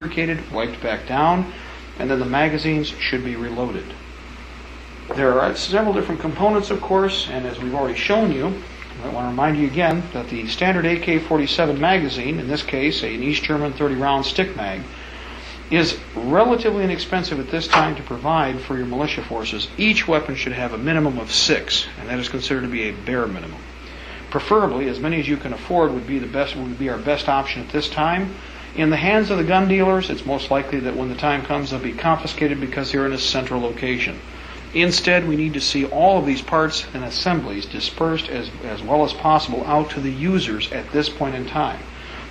lubricated, wiped back down, and then the magazines should be reloaded. There are several different components, of course, and as we've already shown you, I want to remind you again that the standard AK-47 magazine, in this case an East German 30-round stick mag, is relatively inexpensive at this time to provide for your militia forces. Each weapon should have a minimum of 6, and that is considered to be a bare minimum. Preferably, as many as you can afford would be our best option at this time. In the hands of the gun dealers, it's most likely that when the time comes, they'll be confiscated because they're in a central location. Instead, we need to see all of these parts and assemblies dispersed as well as possible out to the users at this point in time.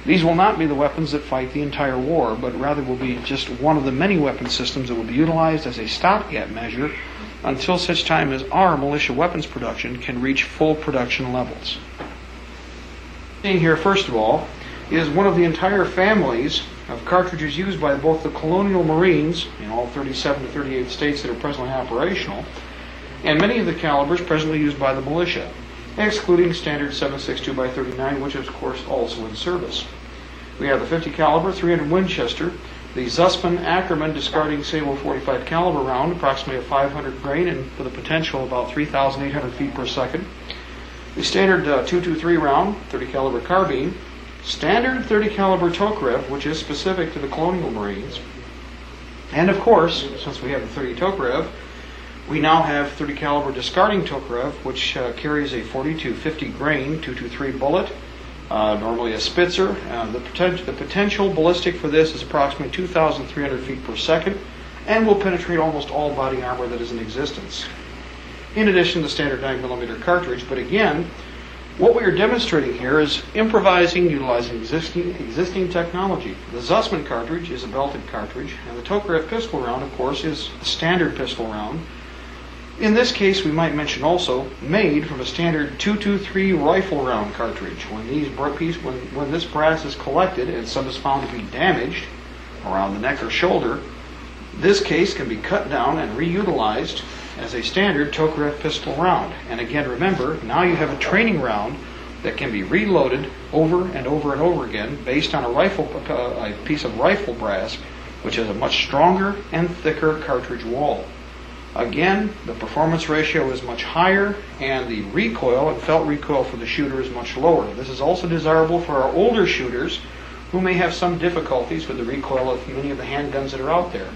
These will not be the weapons that fight the entire war, but rather will be just one of the many weapon systems that will be utilized as a stopgap measure until such time as our militia weapons production can reach full production levels. Seeing here, first of all, is one of the entire families of cartridges used by both the Colonial Marines in all 37 to 38 states that are presently operational, and many of the calibers presently used by the militia, excluding standard 7.62x39, which is of course also in service. We have the 50 caliber 300 Winchester, the Zussman Ackerman discarding Sable 45 caliber round, approximately a 500 grain and with a potential of about 3,800 feet per second. The standard 223 round 30 caliber carbine, standard 30 caliber Tokarev, which is specific to the Colonial Marines, and of course, since we have the 30 Tokarev, we now have 30 caliber discarding Tokarev, which carries a 40-50 grain 223 bullet, normally a Spitzer. The potential ballistic for this is approximately 2,300 feet per second and will penetrate almost all body armor that is in existence. In addition to the standard 9mm cartridge, but again, what we are demonstrating here is improvising utilizing existing technology. The Zussman cartridge is a belted cartridge, and the Tokarev pistol round, of course, is a standard pistol round. In this case, we might mention also made from a standard 223 rifle round cartridge. When this brass is collected and some is found to be damaged around the neck or shoulder, this case can be cut down and reutilized as a standard Tokarev pistol round. And again, remember, now you have a training round that can be reloaded over and over and over again based on a piece of rifle brass, which has a much stronger and thicker cartridge wall. Again, the performance ratio is much higher, and the recoil and felt recoil for the shooter is much lower. This is also desirable for our older shooters who may have some difficulties with the recoil of many of the handguns that are out there.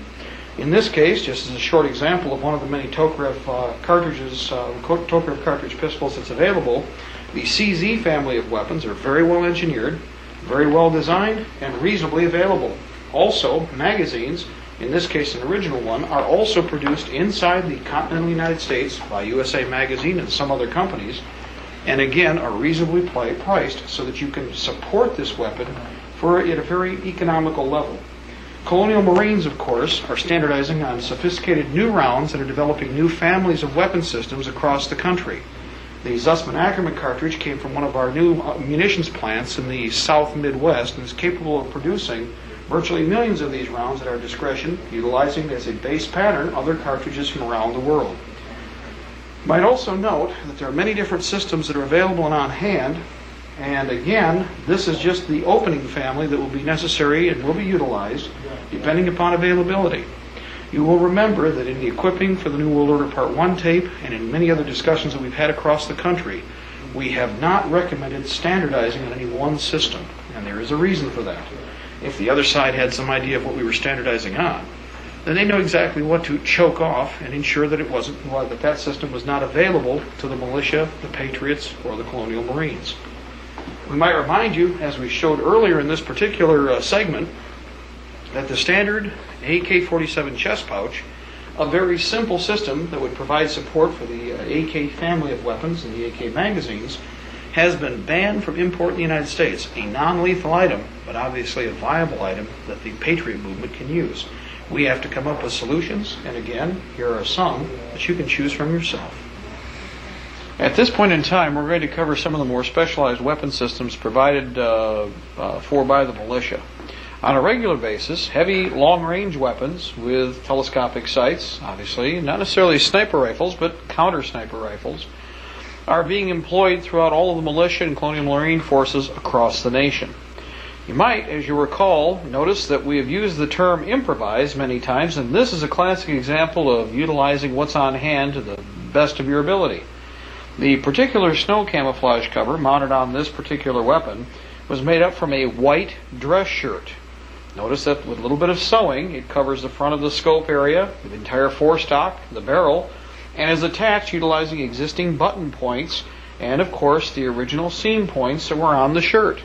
In this case, just as a short example of one of the many Tokarev Tokarev cartridge pistols that's available, the CZ family of weapons are very well engineered, very well designed, and reasonably available. Also, magazines, in this case an original one, are also produced inside the continental United States by USA Magazine and some other companies, and again are reasonably priced so that you can support this weapon at a very economical level. Colonial Marines, of course, are standardizing on sophisticated new rounds and are developing new families of weapon systems across the country. The Zussman Ackerman cartridge came from one of our new munitions plants in the South Midwest and is capable of producing virtually millions of these rounds at our discretion, utilizing as a base pattern other cartridges from around the world. Might also note that there are many different systems that are available and on hand, and again, this is just the opening family that will be necessary and will be utilized depending upon availability. You will remember that in the equipping for the New World Order Part 1 tape and in many other discussions that we've had across the country, we have not recommended standardizing on any one system, and there is a reason for that. If the other side had some idea of what we were standardizing on, then they know exactly what to choke off and ensure that that system was not available to the militia, the Patriots, or the Colonial Marines. We might remind you, as we showed earlier in this particular segment, that the standard AK-47 chest pouch, a very simple system that would provide support for the AK family of weapons and the AK magazines, has been banned from import in the United States, a non-lethal item, but obviously a viable item that the Patriot movement can use. We have to come up with solutions, and again, here are some that you can choose from yourself. At this point in time, we're going to cover some of the more specialized weapon systems provided by the militia. On a regular basis, heavy long-range weapons with telescopic sights, obviously, not necessarily sniper rifles, but counter-sniper rifles, are being employed throughout all of the militia and Colonial Marine forces across the nation. You might, as you recall, notice that we have used the term improvise many times, and this is a classic example of utilizing what's on hand to the best of your ability. The particular snow camouflage cover mounted on this particular weapon was made up from a white dress shirt. Notice that with a little bit of sewing, it covers the front of the scope area, the entire forestock, the barrel, and is attached utilizing existing button points and, of course, the original seam points that were on the shirt.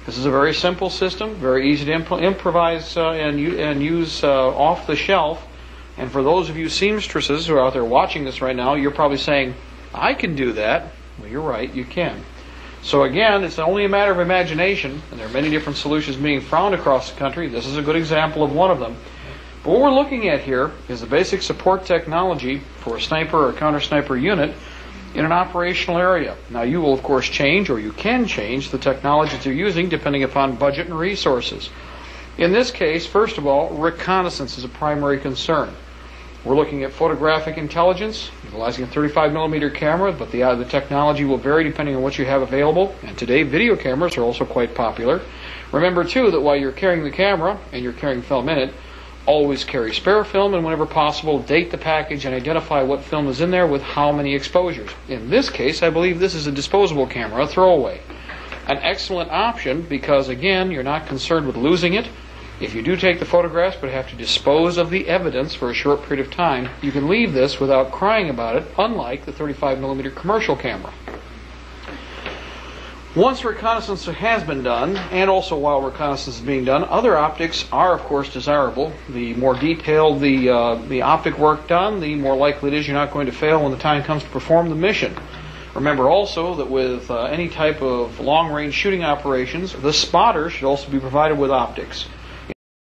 This is a very simple system, very easy to improvise and use off the shelf. And for those of you seamstresses who are out there watching this right now, you're probably saying, I can do that. Well, you're right, you can. So again, it's only a matter of imagination, and there are many different solutions being found across the country. This is a good example of one of them. But what we're looking at here is the basic support technology for a sniper or counter-sniper unit in an operational area. Now, you will, of course, change, or you can change, the technology that you're using depending upon budget and resources. In this case, first of all, reconnaissance is a primary concern. We're looking at photographic intelligence, utilizing a 35mm camera, but the technology will vary depending on what you have available. And today, video cameras are also quite popular. Remember, too, that while you're carrying the camera and you're carrying film in it, always carry spare film, and whenever possible, date the package and identify what film is in there with how many exposures. In this case, I believe this is a disposable camera, a throwaway. An excellent option because, again, you're not concerned with losing it. If you do take the photographs but have to dispose of the evidence for a short period of time, you can leave this without crying about it, unlike the 35mm commercial camera. Once reconnaissance has been done, and also while reconnaissance is being done, other optics are, of course, desirable. The more detailed the optic work done, the more likely it is you're not going to fail when the time comes to perform the mission. Remember also that with any type of long-range shooting operations, the spotter should also be provided with optics.